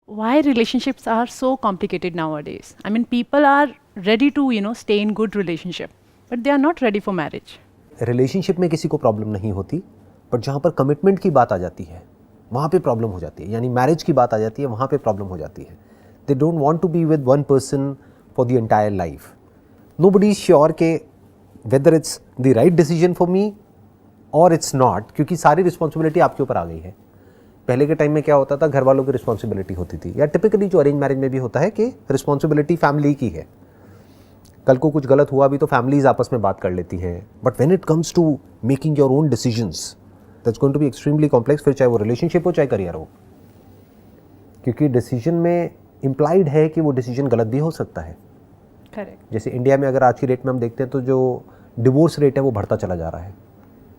Why relationships are so complicated nowadays? I mean, people are ready to, stay in good relationship, but they are not ready for marriage. Relationship में किसी को problem नहीं होती, but जहाँ पर commitment की बात आ जाती है वहाँ पे प्रॉब्लम हो जाती है, यानी मैरिज की बात आ जाती है वहाँ पे प्रॉब्लम हो जाती है. They don't want to be with one person for the entire life. Nobody is sure के whether it's the right decision for me और इट्स नॉट, क्योंकि सारी रिस्पॉन्सिबिलिटी आपके ऊपर आ गई है. पहले के टाइम में क्या होता था, घर वालों की रिस्पॉन्सिबिलिटी होती थी, या टिपिकली जो अरेंज मैरिज में भी होता है कि रिस्पॉन्सिबिलिटी फैमिली की है. कल को कुछ गलत हुआ भी तो फैमिलीज आपस में बात कर लेती हैं. But when it comes to making your own decisions, that's going to be extremely complex. फिर चाहे वो रिलेशनशिप हो चाहे करियर हो, क्योंकि डिसीजन में इम्प्लाइड है कि वो डिसीजन गलत भी हो सकता है. करेक्ट. जैसे इंडिया में अगर आज की रेट में हम देखते हैं तो जो डिवोर्स रेट है वो बढ़ता चला जा रहा है.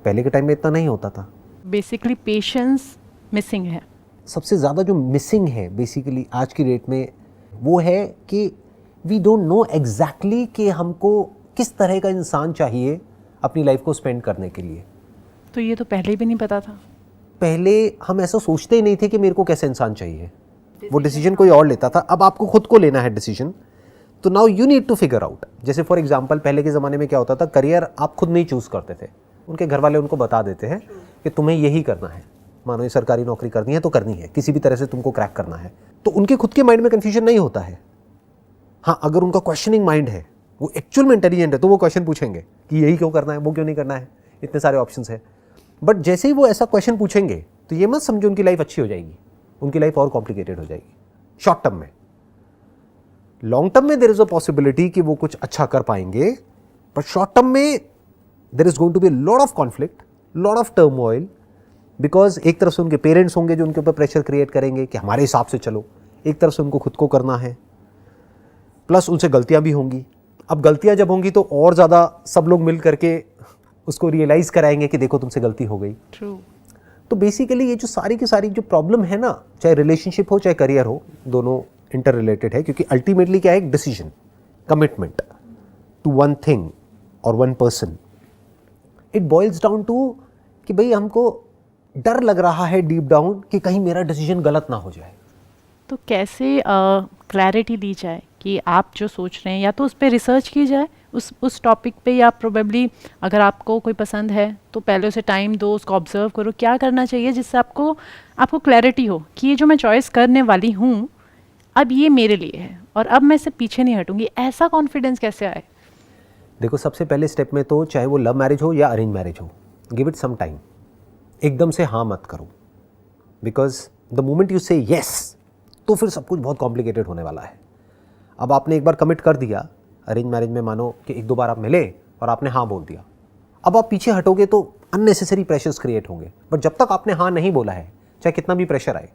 पहले के टाइम में इतना नहीं होता था. बेसिकली पेशेंस मिसिंग है. सबसे ज़्यादा जो मिसिंग है बेसिकली आज की डेट में वो है कि वी डोंट नो एग्जैक्टली कि हमको किस तरह का इंसान चाहिए अपनी लाइफ को स्पेंड करने के लिए. तो ये तो पहले भी नहीं पता था. पहले हम ऐसा सोचते ही नहीं थे कि मेरे को कैसा इंसान चाहिए. वो डिसीजन कोई और लेता था. अब आपको खुद को लेना है डिसीजन, तो now you need to figure out. जैसे फॉर एग्जांपल पहले के ज़माने में क्या होता था, करियर आप खुद नहीं चूज़ करते थे, उनके घर वाले उनको बता देते हैं कि तुम्हें यही करना है. मानो ये सरकारी नौकरी करनी है तो करनी है, किसी भी तरह से तुमको क्रैक करना है. तो उनके खुद के माइंड में कन्फ्यूजन नहीं होता है. हाँ, अगर उनका क्वेश्चनिंग माइंड है, वो एक्चुअल में इंटेलिजेंट है, तो वो क्वेश्चन पूछेंगे कि यही क्यों करना है, वो क्यों नहीं करना है, इतने सारे ऑप्शंस है. बट जैसे ही वो ऐसा क्वेश्चन पूछेंगे तो ये मत समझो उनकी लाइफ अच्छी हो जाएगी. उनकी लाइफ और कॉम्प्लिकेटेड हो जाएगी शॉर्ट टर्म में. लॉन्ग टर्म में देयर इज अ पॉसिबिलिटी कि वो कुछ अच्छा कर पाएंगे, बट शॉर्ट टर्म में there is going to be lot of conflict, lot of turmoil. Because एक तरफ से उनके पेरेंट्स होंगे जो उनके ऊपर प्रेशर क्रिएट करेंगे कि हमारे हिसाब से चलो, एक तरफ से उनको खुद को करना है, प्लस उनसे गलतियां भी होंगी. अब गलतियां जब होंगी तो और ज़्यादा सब लोग मिल करके उसको रियलाइज़ कराएंगे कि देखो तुमसे गलती हो गई. ट्रू. तो बेसिकली ये जो सारी की सारी जो प्रॉब्लम है ना, चाहे रिलेशनशिप हो चाहे करियर हो, दोनों इंटर रिलेटेड है. क्योंकि अल्टीमेटली क्या है, एक decision, commitment to one thing और one person. It boils down to कि भाई हमको डर लग रहा है डीप डाउन कि कहीं मेरा डिसीजन गलत ना हो जाए. तो कैसे क्लैरिटी दी जाए कि आप जो सोच रहे हैं, या तो उस पर रिसर्च की जाए उस टॉपिक पे, या प्रोबेबली अगर आपको कोई पसंद है तो पहले उसे टाइम दो, उसको ऑब्जर्व करो क्या करना चाहिए, जिससे आपको क्लैरिटी हो कि ये जो मैं चॉइस करने वाली हूँ अब ये मेरे लिए है और अब मैं इससे पीछे नहीं हटूंगी. ऐसा कॉन्फिडेंस कैसे आए? देखो, सबसे पहले स्टेप में तो चाहे वो लव मैरिज हो या अरेंज मैरिज हो, गिव इट सम टाइम. एकदम से हाँ मत करो, बिकॉज द मोमेंट यू से येस तो फिर सब कुछ बहुत कॉम्प्लिकेटेड होने वाला है. अब आपने एक बार कमिट कर दिया अरेंज मैरिज में, मानो कि एक दो बार आप मिले और आपने हाँ बोल दिया. अब आप पीछे हटोगे तो अननेसेसरी प्रेशर्स क्रिएट होंगे. बट जब तक आपने हाँ नहीं बोला है, चाहे कितना भी प्रेशर आए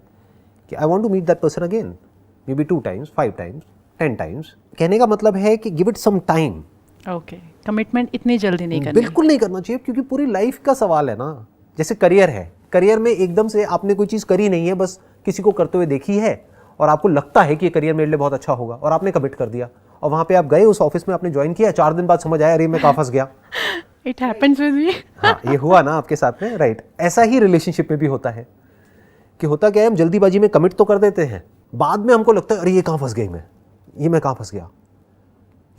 कि I want to meet that person again, maybe 2 times, 5 times, 10 times, कहने का मतलब है कि give it some time. Okay. Commitment इतनी जल्दी नहीं करनी. बिल्कुल नहीं करना चाहिए, क्योंकि पूरी लाइफ का सवाल है ना. जैसे करियर है, करियर में एकदम से आपने कोई चीज़ करी नहीं है, बस किसी को करते हुए देखी है और आपको लगता है कि ये करियर मेरे लिए बहुत अच्छा होगा और आपने कमिट कर दिया, और वहाँ पे आप गए उस ऑफिस में, आपने ज्वाइन किया, 4 दिन बाद समझ आया अरे मैं कहाँ फंस गया. It happens with me. हाँ, ये हुआ ना आपके साथ में, राइट. ऐसा ही रिलेशनशिप में भी होता है कि होता क्या है, हम जल्दीबाजी में कमिट तो कर देते हैं, बाद में हमको लगता है अरे ये कहाँ फंस गई मैं कहाँ फंस गया.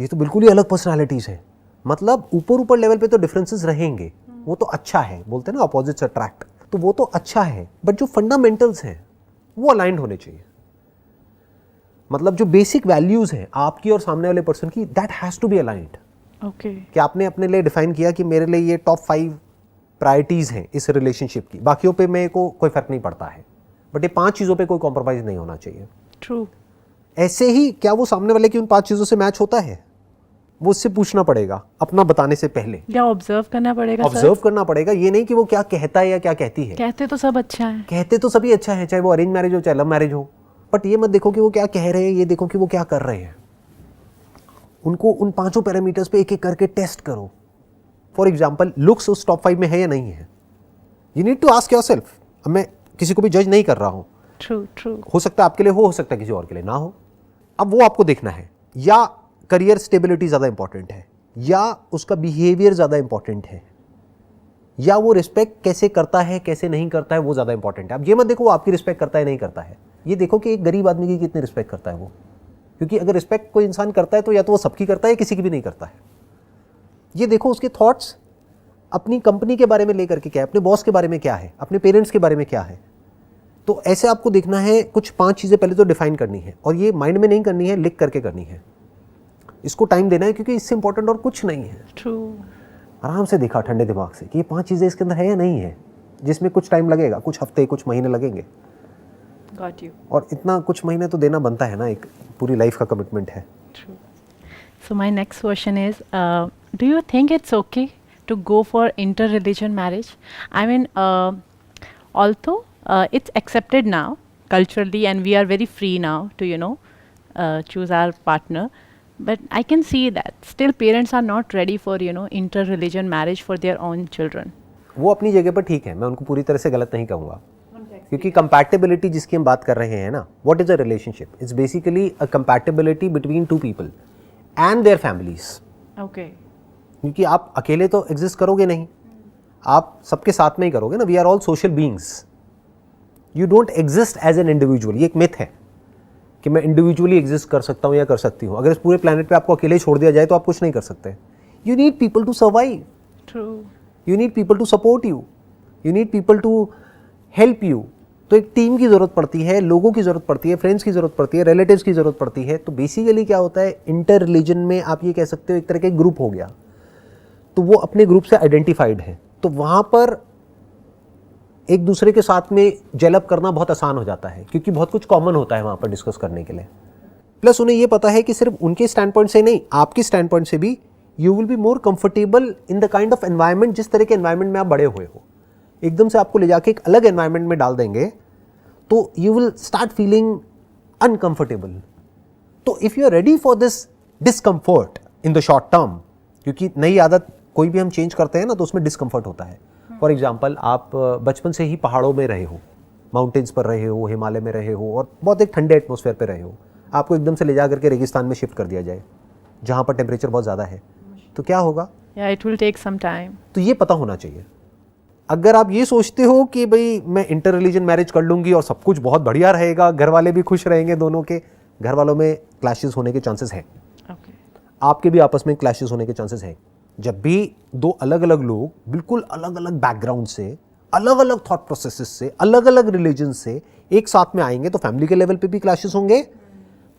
ये तो बिल्कुल ही अलग पर्सनैलिटीज़ है. मतलब ऊपर लेवल पे तो डिफरेंसेस रहेंगे, वो तो अच्छा है, बोलते हैं ना अपोजिट्स अट्रैक्ट, तो वो तो अच्छा है. बट जो फंडामेंटल्स हैं वो अलाइंड होने चाहिए. मतलब जो बेसिक वैल्यूज हैं आपकी और सामने वाले पर्सन की, that has to be aligned. Okay. कि आपने अपने लिए डिफाइन किया कि मेरे लिए ये टॉप 5 प्रायोरिटीज़ हैं इस रिलेशनशिप की, बाकियों पे मेरे को कोई फर्क नहीं पड़ता है, बट ये 5 चीज़ों पे कोई कॉम्प्रोमाइज़ नहीं होना चाहिए. ट्रू. ऐसे ही क्या वो सामने वाले की उन 5 चीज़ों से मैच होता है, वो उससे पूछना पड़ेगा अपना बताने से पहले. या ऑब्जर्व करना पड़ेगा. ऑब्जर्व करना पड़ेगा, ये नहीं कि वो क्या कहता है या क्या कहती है. कहते तो सब अच्छा है. कहते तो सभी अच्छा है, चाहे वो अरेंज मैरिज हो चाहे लव मैरिज हो. बट ये मत देखो कि वो क्या कह रहे हैं, ये देखो कि वो क्या कर रहे हैं. उनको उन 5 पैरामीटर्स पे एक एक करके टेस्ट करो. फॉर एग्जाम्पल, लुक्स उस टॉप 5 में है या नहीं है. You need to ask yourself. अब मैं किसी को भी जज नहीं कर रहा हूँ. ट्रू. हो सकता है आपके लिए हो सकता है किसी और के लिए ना हो. अब वो आपको देखना है, या करियर स्टेबिलिटी ज़्यादा इंपॉर्टेंट है, या उसका बिहेवियर ज़्यादा इंपॉर्टेंट है, या वो रिस्पेक्ट कैसे करता है कैसे नहीं करता है वो ज़्यादा इंपॉर्टेंट है. अब ये मत देखो वो आपकी रिस्पेक्ट करता है नहीं करता है, ये देखो कि एक गरीब आदमी की कितनी रिस्पेक्ट करता है वो, क्योंकि अगर रिस्पेक्ट कोई इंसान करता है तो या तो वो सबकी करता है या किसी की भी नहीं करता है। ये देखो उसके थॉट्स अपनी कंपनी के बारे में लेकर के क्या है, अपने बॉस के बारे में क्या है, अपने पेरेंट्स के बारे में क्या है। तो ऐसे आपको देखना है, कुछ 5 चीज़ें पहले तो डिफाइन करनी है, और ये माइंड में नहीं करनी है, लिख करके करनी है। इसको टाइम देना है, क्योंकि इससे इंपॉर्टेंट और कुछ नहीं है। ट्रू। आराम से देखा ठंडे दिमाग से कि ये 5 चीज़ें इसके अंदर है या नहीं है, जिसमें कुछ टाइम लगेगा, कुछ हफ्ते कुछ महीने लगेंगे। Got you. और इतना कुछ महीने तो देना बनता है ना, एक पूरी लाइफ का कमिटमेंट है। True. So my next question is, do you think it's okay to go for inter-religion marriage? I mean, although it's accepted now culturally, and we are very free now to choose our partner, but I can see that still parents are not ready for inter-religion marriage for their own children. वो अपनी जगह पर ठीक है, मैं उनको पूरी तरह से गलत नहीं कहूँगा, क्योंकि कंपैटिबिलिटी जिसकी हम बात कर रहे हैं ना, what is a relationship? It's basically a compatibility between 2 people and their families. Okay. क्योंकि आप अकेले तो एग्जिस्ट करोगे नहीं, आप सबके साथ में ही करोगे ना। We are all social beings, you don't exist as an individual. ये एक मिथ है कि मैं इंडिविजुअली एग्जिस्ट कर सकता हूँ या कर सकती हूँ। अगर इस पूरे प्लेनेट पे आपको अकेले छोड़ दिया जाए तो आप कुछ नहीं कर सकते। You need people to survive, True. You need people to support you, you need people to help you. तो एक टीम की ज़रूरत पड़ती है, लोगों की ज़रूरत पड़ती है, फ्रेंड्स की ज़रूरत पड़ती है, रिलेटिव्स की ज़रूरत पड़ती है। तो बेसिकली क्या होता है, इंटर रिलीजन में आप ये कह सकते हो एक तरह का ग्रुप हो गया, तो वो अपने ग्रुप से आइडेंटिफाइड है, तो वहाँ पर एक दूसरे के साथ में जेलअप करना बहुत आसान हो जाता है, क्योंकि बहुत कुछ कॉमन होता है वहाँ पर डिस्कस करने के लिए। प्लस उन्हें ये पता है कि सिर्फ उनके स्टैंड पॉइंट से नहीं, आपके स्टैंड पॉइंट से भी you will be more comfortable in the kind of environment, जिस तरह के एनवायरनमेंट में आप बड़े हुए हो। एकदम से आपको ले जाके एक अलग एनवायरनमेंट में डाल देंगे तो you will start feeling uncomfortable. तो if you are ready for this discomfort in the short term, क्योंकि नई आदत कोई भी हम चेंज करते हैं ना तो उसमें डिस्कम्फर्ट होता है। फॉर एग्जाम्पल, आप बचपन से ही पहाड़ों में रहे हो, माउंटेन्स पर रहे हो, हिमालय में रहे हो, और बहुत एक ठंडे एटमोसफेयर पर रहे हो। आपको एकदम से ले जा करके रेगिस्तान में शिफ्ट कर दिया जाए जहाँ पर टेम्परेचर बहुत ज़्यादा है, तो क्या होगा? Yeah, it will take some time. तो ये पता होना चाहिए। अगर आप ये सोचते हो कि भाई मैं इंटर रिलीजन मैरिज कर लूँगी और सब कुछ बहुत बढ़िया रहेगा, घर वाले भी खुश रहेंगे, दोनों के घर वालों में क्लैशेस होने के चांसेस हैं, Okay. आपके भी आपस में क्लैशेस होने के चांसेस हैं। जब भी 2 अलग अलग लोग बिल्कुल अलग अलग बैकग्राउंड से, अलग अलग थॉट प्रोसेसेस से, अलग अलग रिलीजन से एक साथ में आएंगे तो फैमिली के लेवल पे भी क्लैशेस होंगे,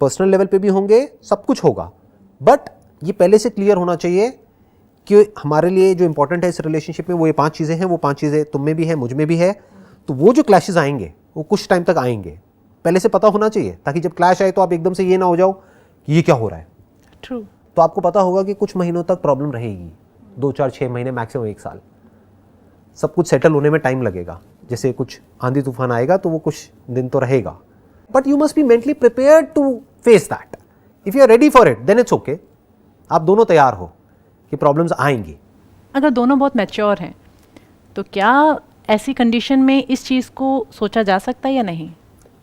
पर्सनल लेवल पे भी होंगे, सब कुछ होगा। बट ये पहले से क्लियर होना चाहिए कि हमारे लिए जो इंपॉर्टेंट है इस रिलेशनशिप में वो ये 5 चीज़ें हैं, वो 5 चीज़ें तुम में भी है, मुझ में भी है। तो वो जो क्लैशेस आएंगे वो कुछ टाइम तक आएंगे, पहले से पता होना चाहिए, ताकि जब क्लैश आए तो आप एकदम से ये ना हो जाओ कि ये क्या हो रहा है। True. तो आपको पता होगा कि कुछ महीनों तक प्रॉब्लम रहेगी, 2, 4, 6 महीने, मैक्सिमम 1 साल। सब कुछ सेटल होने में टाइम लगेगा। जैसे कुछ आंधी तूफान आएगा तो वो कुछ दिन तो रहेगा, but you must be mentally prepared to face that. If you are ready for it then it's okay. आप दोनों तैयार हो कि प्रॉब्लम्स आएंगी। अगर दोनों बहुत मैच्योर हैं तो क्या ऐसी कंडीशन में इस चीज़ को सोचा जा सकता है या नहीं?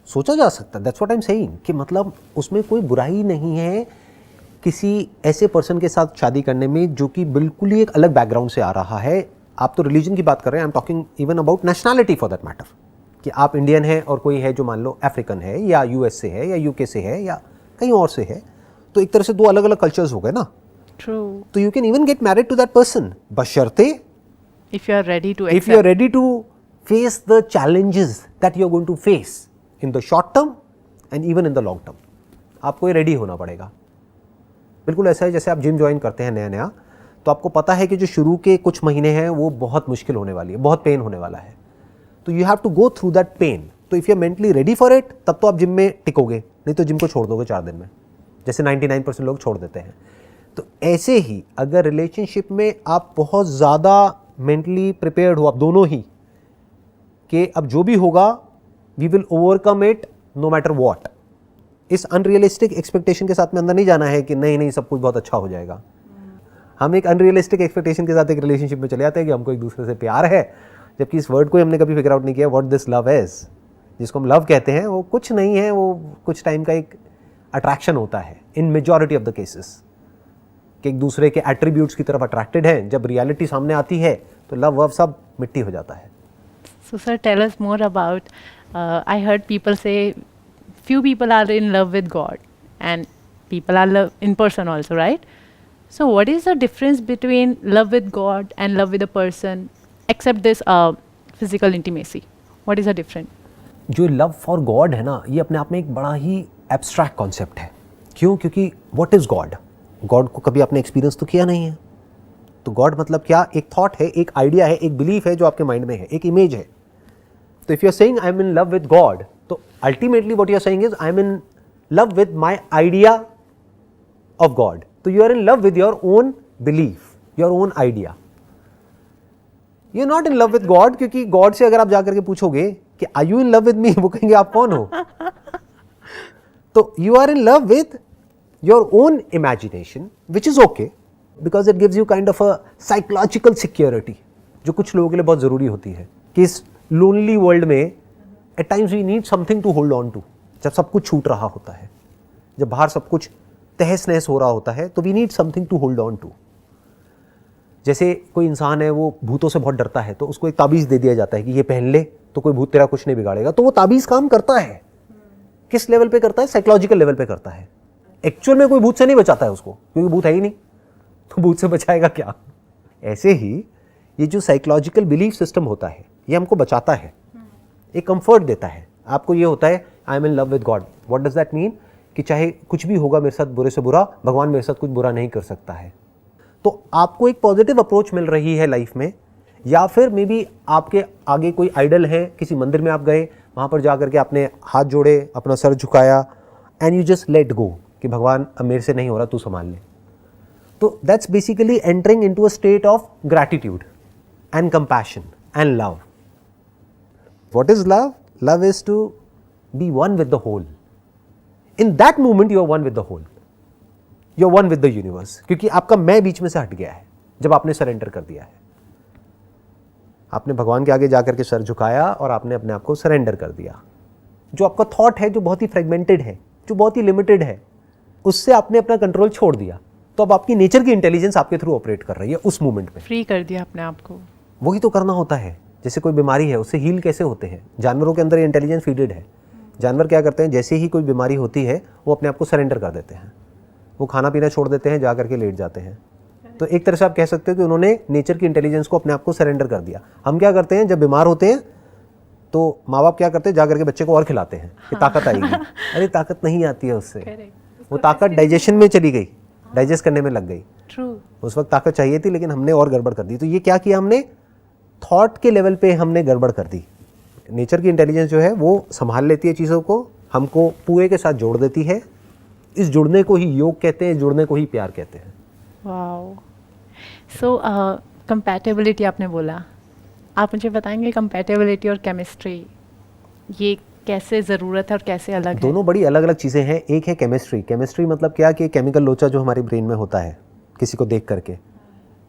सोचा जा सकता है, that's what I am saying, कि मतलब उसमें कोई बुराई नहीं है किसी ऐसे पर्सन के साथ शादी करने में जो कि बिल्कुल ही एक अलग बैकग्राउंड से आ रहा है। आप तो रिलीजन की बात कर रहे हैं, I am talking even about nationality for that matter, कि आप इंडियन हैं और कोई है जो मान लो अफ्रीकन है या यूएस से है या यूके से है या कहीं और से है, तो एक तरह से 2 अलग अलग कल्चर्स हो गए ना। True. तो you can even get married to that person, बशर्ते If you are ready to if accept. you are ready to face the challenges that you are going to face in the short term and even in the long term, आपको ये ready होना पड़ेगा। बिल्कुल ऐसा है जैसे आप gym join करते हैं नया नया, तो आपको पता है कि जो शुरू के कुछ महीने हैं वो बहुत मुश्किल होने वाली है, बहुत पेन होने वाला है, तो you have to go through that pain. तो if you are mentally ready for it तब तो आप जिम में टिकोगे, नहीं तो जिम को छोड़ दोगे 4 दिन में, जैसे 99% लोग छोड़ देते हैं। तो ऐसे ही अगर रिलेशनशिप में आप बहुत ज़्यादा मेंटली प्रिपेयर्ड हो, आप दोनों ही, कि अब जो भी होगा we will overcome it no matter what, इस अनरियलिस्टिक एक्सपेक्टेशन के साथ में अंदर नहीं जाना है कि नहीं नहीं सब कुछ बहुत अच्छा हो जाएगा। हम एक अनरियलिस्टिक एक्सपेक्टेशन के साथ एक रिलेशनशिप में चले जाते हैं कि हमको एक दूसरे से प्यार है, जबकि इस वर्ड को हमने कभी फिगर आउट नहीं किया व्हाट दिस लव इज। जिसको हम लव कहते हैं वो कुछ नहीं है, वो कुछ टाइम का एक अट्रैक्शन होता है इन मेजॉरिटी ऑफ द केसेस, कि एक दूसरे के एट्रीब्यूट्स की तरफ अट्रैक्टेड है। जब रियलिटी सामने आती है तो लव वव सब मिट्टी हो जाता है। So sir, tell us more about, I heard people say few people are in love with God, and people are love in person also, right? So what is the difference between love with God and love with a person, except this physical intimacy? What is the difference? जो love for God है ना, ये अपने आप में एक बड़ा ही abstract concept है. क्यों? क्योंकि व्हाट इज गॉड? गॉड को कभी आपने एक्सपीरियंस तो किया नहीं है. तो गॉड मतलब क्या? एक थॉट है, एक आइडिया है, एक बिलीफ है जो आपके माइंड में है, एक इमेज है. तो if you are saying I am in love with God, तो ultimately what you are saying is I am in love with my idea of God. तो you are in love with your own belief, your own idea. You are not in love with God, क्योंकि God से अगर आप जाकर के पूछोगे कि are you in love with me, वो कहेंगे आप कौन हो. तो you are in love with your own imagination, which is okay, because it gives you kind of a psychological security, जो कुछ लोगों के लिए बहुत जरूरी होती है. कि इस लोनली वर्ल्ड में at times we need something to hold on to. जब सब कुछ छूट रहा होता है, जब बाहर सब कुछ तहस नहस हो रहा होता है, तो we need something to hold on to. जैसे कोई इंसान है, वो भूतों से बहुत डरता है, तो उसको एक ताबीज़ दे दिया जाता है कि ये पहन ले तो कोई भूत तेरा कुछ नहीं बिगाड़ेगा. तो वो ताबीज़ काम करता है. किस लेवल पे करता है? साइकोलॉजिकल लेवल पे करता है. एक्चुअल में कोई भूत से नहीं बचाता है उसको, क्योंकि भूत है ही नहीं, तो भूत से बचाएगा क्या. ऐसे ही ये जो साइकोलॉजिकल बिलीफ सिस्टम होता है, ये हमको बचाता है, एक कंफर्ट देता है. आपको ये होता है आई am in love with God. What does that mean? कि चाहे कुछ भी होगा मेरे साथ, बुरे से बुरा, भगवान मेरे साथ कुछ बुरा नहीं कर सकता है. तो आपको एक पॉजिटिव अप्रोच मिल रही है लाइफ में. या फिर मे बी आपके आगे कोई आइडल है, किसी मंदिर में आप गए, वहाँ पर जा करके आपने हाथ जोड़े, अपना सर झुकाया, and you just let go कि भगवान अब मेरे से नहीं हो रहा, तू संभाल ले. तो that's basically entering into a state of gratitude and compassion and love. What is love? Love is to be one with the whole. In that moment you are one with the whole, you are one with the universe. क्योंकि आपका मैं बीच में से हट गया है जब आपने सरेंडर कर दिया है. आपने भगवान के आगे जाकर के सर झुकाया और आपने अपने आप को सरेंडर कर दिया. जो आपका थॉट है, जो बहुत ही फ्रेगमेंटेड है, जो बहुत ही लिमिटेड है, उससे आपने अपना कंट्रोल छोड़ दिया. तो अब आपकी नेचर की इंटेलिजेंस आपके थ्रू ऑपरेट कर रही है उस मोमेंट में. फ्री कर दिया अपने आप को. वही तो करना होता है. जैसे कोई बीमारी है, उससे हील कैसे होते हैं? जानवरों के अंदर ये इंटेलिजेंस फीडेड है. जानवर क्या करते हैं? जैसे ही कोई बीमारी होती है, वो अपने आप को सरेंडर कर देते हैं. वो खाना पीना छोड़ देते हैं, जा करके लेट जाते हैं. तो एक तरह से आप कह सकते हो कि उन्होंने नेचर की इंटेलिजेंस को अपने आप को सरेंडर कर दिया. हम क्या करते हैं? जब बीमार होते हैं तो माँ बाप क्या करते हैं? जा करके बच्चे को और खिलाते हैं कि ताकत आएगी. अरे ताकत नहीं आती है उससे. वो ताकत डाइजेशन में चली गई, डाइजेस्ट करने में लग गई. उस वक्त ताकत चाहिए थी, लेकिन हमने और गड़बड़ कर दी. तो ये क्या किया हमने? थॉट के लेवल पे हमने गड़बड़ कर दी. नेचर की इंटेलिजेंस जो है वो संभाल लेती है चीज़ों को, हमको पूरे के साथ जोड़ देती है. इस जुड़ने को ही योग कहते हैं, जुड़ने को ही प्यार कहते हैं. वाओ. सो कंपैटिबिलिटी आपने बोला, आप मुझे बताएंगे कंपैटिबिलिटी और केमिस्ट्री ये कैसे ज़रूरत है और कैसे अलग है? दोनों बड़ी अलग अलग चीज़ें हैं. एक है केमिस्ट्री. केमिस्ट्री मतलब क्या? कि केमिकल लोचा जो हमारे ब्रेन में होता है किसी को देख करके.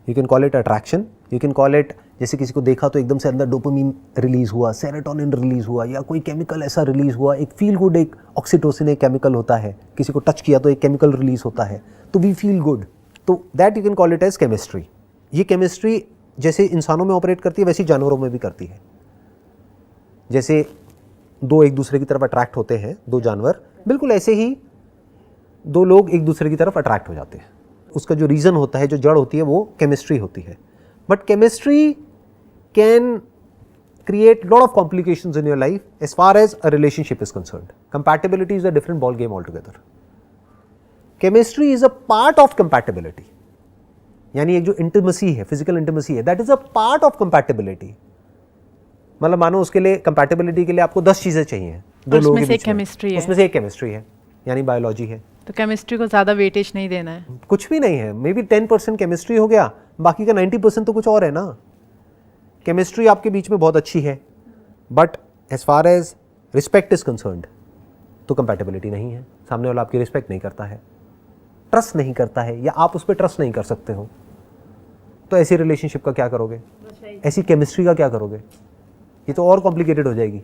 You can call it attraction, you can call it, जैसे किसी को देखा तो एकदम से अंदर डोपामिन रिलीज़ हुआ, सेरोटोनिन रिलीज़ हुआ, या कोई केमिकल ऐसा रिलीज़ हुआ, एक फील गुड, एक ऑक्सीटोसिन एक केमिकल होता है. किसी को टच किया तो एक केमिकल रिलीज़ होता है, तो वी फील गुड. तो that you can call it as chemistry. ये केमिस्ट्री जैसे इंसानों में ऑपरेट करती है, वैसे जानवरों में भी करती है. जैसे दो एक दूसरे की तरफ अट्रैक्ट होते हैं, दो जानवर, बिल्कुल ऐसे ही दो लोग एक दूसरे की तरफ अट्रैक्ट हो जाते हैं. उसका जो रीज़न होता है, जो जड़ होती है, वो केमिस्ट्री होती है. But chemistry can create lot of complications in your life as far as a relationship is concerned. Compatibility is a different ball game altogether. Chemistry is a part of compatibility. यानी एक जो intimacy है, physical intimacy है, that is a part of compatibility. मतलब मानो उसके लिए, compatibility के लिए आपको 10 चीजें चाहिए, दो लोगों के बीच में, उसमें से एक केमिस्ट्री है, यानी बायोलॉजी है. तो केमिस्ट्री को ज़्यादा वेटेज नहीं देना है. कुछ भी नहीं है. मे बी 10% केमिस्ट्री हो गया, बाकी का 90% तो कुछ और है ना. केमिस्ट्री आपके बीच में बहुत अच्छी है, but as far as respect is concerned तो कंपैटिबिलिटी नहीं है. सामने वाला आपकी रिस्पेक्ट नहीं करता है, ट्रस्ट नहीं करता है, या आप उस पर ट्रस्ट नहीं कर सकते हो. तो ऐसी रिलेशनशिप का क्या करोगे? ऐसी केमिस्ट्री का क्या करोगे? ये तो और कॉम्प्लिकेटेड हो जाएगी.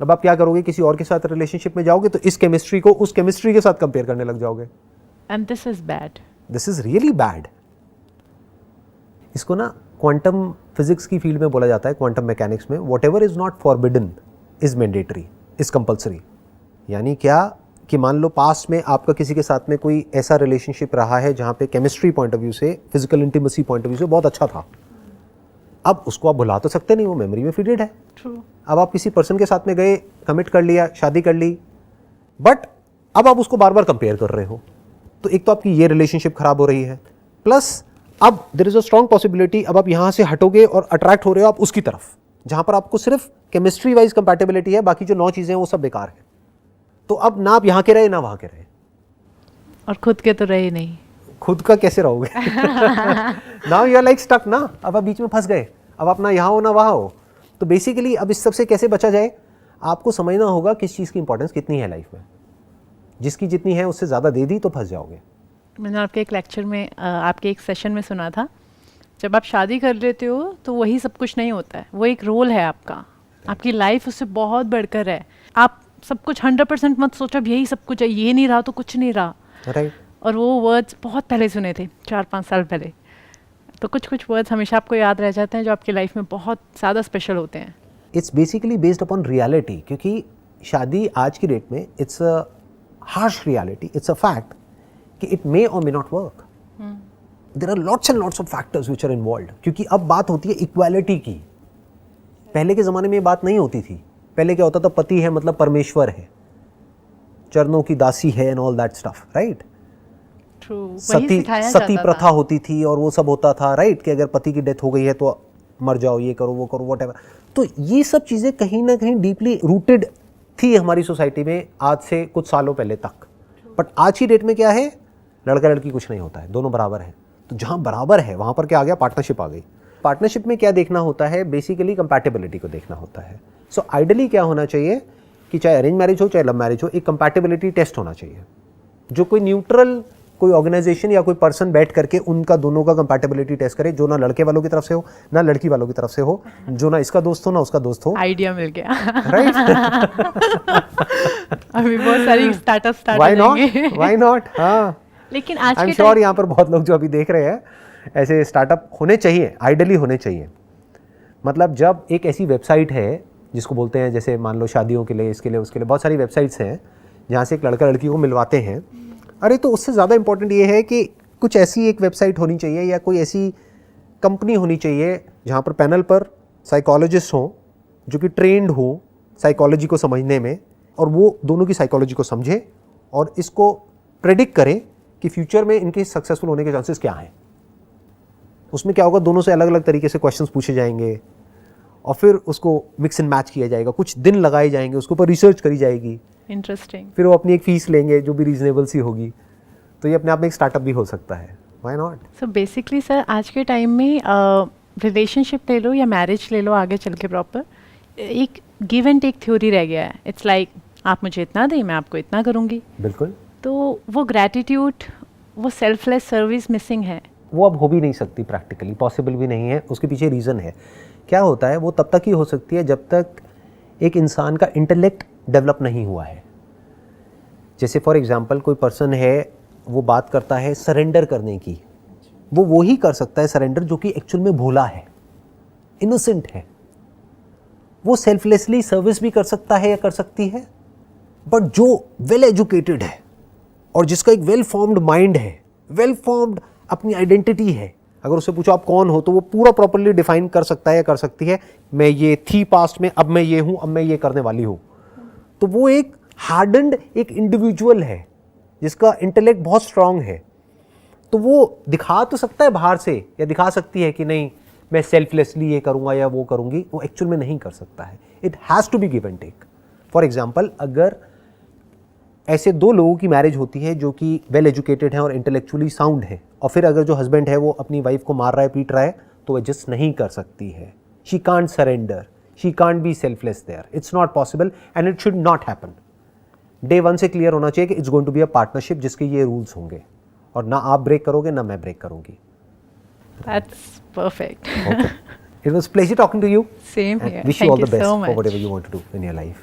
अब आप क्या करोगे? किसी और के साथ रिलेशनशिप में जाओगे तो इस केमिस्ट्री को उस केमिस्ट्री के साथ कंपेयर करने लग जाओगे. And this is bad. This is really bad. इसको ना क्वांटम फिजिक्स की फील्ड में बोला जाता है, क्वांटम मैकेनिक्स में, what ever is not forbidden is mandatory, is compulsory. यानी क्या कि मान लो पास्ट में आपका किसी के साथ में कोई ऐसा रिलेशनशिप रहा है जहाँ पे केमिस्ट्री पॉइंट ऑफ व्यू से, physical intimacy point of view से बहुत अच्छा था। अब उसको आप भुला तो सकते नहीं, वो मेमोरी में फीडेड है। True. अब आप किसी पर्सन के साथ में गए, कमिट कर लिया, शादी कर ली, बट अब आप उसको बार बार कंपेयर कर रहे हो, तो एक तो आपकी ये रिलेशनशिप खराब हो रही है, प्लस अब there is a strong possibility अब आप यहाँ से हटोगे और अट्रैक्ट हो रहे हो आप उसकी तरफ, जहाँ पर आपको सिर्फ केमिस्ट्री वाइज कंपैटिबिलिटी है, बाकी जो 9 चीज़ें हैं वो सब बेकार है। तो अब ना आप यहाँ के रहे ना वहाँ के रहे, और खुद के तो रहे नहीं। खुद का कैसे रहोगे? Now you are like stuck ना, अब आप बीच में फंस गए, अब आप ना यहाँ हो ना वहाँ हो। तो बेसिकली अब इस सब से कैसे बचा जाए, आपको समझना होगा किस चीज़ की इंपॉर्टेंस कितनी है लाइफ में। जिसकी जितनी है उससे ज़्यादा दे दी तो फंस जाओगे। मैंने आपके एक लेक्चर में, आपके एक सेशन में सुना था, जब आप शादी कर लेते हो तो वही सब कुछ नहीं होता है, वो एक रोल है आपका, आपकी लाइफ उससे बहुत बढ़कर है। आप सब कुछ 100% मत सोचो अब यही सब कुछ है, ये नहीं रहा तो कुछ नहीं रहा। राइट। और वो वर्ड्स बहुत पहले सुने थे, 4-5 साल पहले। तो कुछ कुछ वर्ड्स हमेशा आपको याद रह जाते हैं जो आपकी लाइफ में बहुत ज़्यादा स्पेशल होते हैं। It's basically based upon reality, क्योंकि शादी आज की डेट में it's a harsh reality, it's a fact कि इट मे और may not work. There are lots and lots of factors which are involved, क्योंकि अब बात होती है इक्वालिटी की। पहले के ज़माने में ये बात नहीं होती थी। पहले क्या होता था, पति है मतलब परमेश्वर है, चरणों की दासी है and all that stuff, right. Sati प्रथा होती थी और वो सब होता था, राइट, कि अगर पति की डेथ हो गई है तो मर जाओ, ये करो वो करो, व्हाटएवर। तो ये सब चीज़ें कहीं ना कहीं डीपली रूटेड थी हमारी सोसाइटी में आज से कुछ सालों पहले तक। बट आज की डेट में क्या है, लड़का लड़की कुछ नहीं होता है, दोनों बराबर है। तो जहाँ बराबर है वहाँ पर क्या आ गया, पार्टनरशिप आ गई। पार्टनरशिप में क्या देखना होता है, बेसिकली कंपैटिबिलिटी को देखना होता है। सो आइडियली क्या होना चाहिए कि चाहे अरेंज मैरिज हो चाहे लव मैरिज हो, एक कंपैटिबिलिटी टेस्ट होना चाहिए, जो कोई न्यूट्रल कोई ऑर्गेनाइजेशन या कोई पर्सन बैठ करके उनका दोनों का कंपैटिबिलिटी टेस्ट करे, जो ना लड़के वालों की तरफ से हो ना लड़की वालों की तरफ से हो, जो ना इसका दोस्त हो ना उसका दोस्त हो। आइडिया मिल गया, राइट। अभी बहुत सारी startup start why not, why not. हाँ, लेकिन आज आई एम के श्योर यहाँ पर बहुत लोग जो अभी देख रहे हैं, ऐसे स्टार्टअप होने चाहिए, आइडियली होने चाहिए। मतलब जब एक ऐसी वेबसाइट है जिसको बोलते हैं, जैसे मान लो शादियों के लिए, इसके लिए उसके लिए बहुत सारी वेबसाइट्स हैं जहाँ से एक लड़का लड़की को मिलवाते हैं। अरे तो उससे ज़्यादा इंपॉर्टेंट ये है कि कुछ ऐसी एक वेबसाइट होनी चाहिए या कोई ऐसी कंपनी होनी चाहिए जहाँ पर पैनल पर साइकोलॉजिस्ट हों जो कि ट्रेंड हो साइकोलॉजी को समझने में, और वो दोनों की साइकोलॉजी को समझे और इसको प्रेडिक्ट करें कि फ्यूचर में इनके सक्सेसफुल होने के चांसेस क्या हैं। उसमें क्या होगा, दोनों से अलग अलग तरीके से क्वेश्चंस पूछे जाएंगे और फिर उसको मिक्स एंड मैच किया जाएगा, कुछ दिन लगाए जाएंगे, उसके ऊपर रिसर्च करी जाएगी। इंटरेस्टिंग। फिर वो अपनी एक फीस लेंगे जो भी रीजनेबल सी होगी। तो ये अपने आप में एक स्टार्टअप भी हो सकता है, why not. So basically sir, आज के टाइम में रिलेशनशिप ले लो या मैरिज ले लो, आगे चल के प्रॉपर एक गिव एंड टेक थ्योरी रह गया है। इट्स लाइक आप मुझे इतना दें, मैं आपको इतना करूँगी। बिल्कुल। तो वो ग्रैटिट्यूड, वो सेल्फलेस सर्विस मिसिंग है। वो अब हो भी नहीं सकती, प्रैक्टिकली पॉसिबल भी नहीं है। उसके पीछे रीज़न है। क्या होता है, वो तब तक ही हो सकती है जब तक एक इंसान का इंटेलेक्ट डेवलप नहीं हुआ है। जैसे फॉर एग्जांपल कोई पर्सन है, वो बात करता है सरेंडर करने की, वो ही कर सकता है सरेंडर जो कि एक्चुअल में भोला है, इनोसेंट है। वो सेल्फलेसली सर्विस भी कर सकता है या कर सकती है। बट जो वेल एजुकेटेड है और जिसका एक वेल फॉर्म्ड माइंड है, वेल फॉर्म्ड अपनी आइडेंटिटी है, अगर उससे पूछो आप कौन हो, तो वो पूरा प्रॉपर्ली डिफाइन कर सकता है या कर सकती है, मैं ये थी पास्ट में, अब मैं ये हूँ, अब मैं ये करने वाली हूँ। तो वो एक हार्डन्ड एक इंडिविजुअल है जिसका इंटेलेक्ट बहुत स्ट्रांग है। तो वो दिखा तो सकता है बाहर से, या दिखा सकती है कि नहीं मैं सेल्फलेसली ये करूँगा या वो करूँगी, वो एक्चुअल में नहीं कर सकता है। It has to be give and take. For example, अगर ऐसे दो लोगों की मैरिज होती है जो कि वेल एजुकेटेड हैं और इंटेलेक्चुअली साउंड है, और फिर अगर जो हस्बैंड है वो अपनी वाइफ को मार रहा है, पीट रहा है, तो वह जस्ट नहीं कर सकती है। She can't surrender, she can't be selfless there, it's not possible and it should not happen. Day one से क्लियर होना चाहिए कि it's going to be a partnership जिसके ये रूल्स होंगे, और ना आप ब्रेक करोगे ना मैं ब्रेक करूंगी। That's perfect. Okay. It was a pleasure talking to you. Same and here. wish you Thank all the you best so for much. whatever you want to do in your life.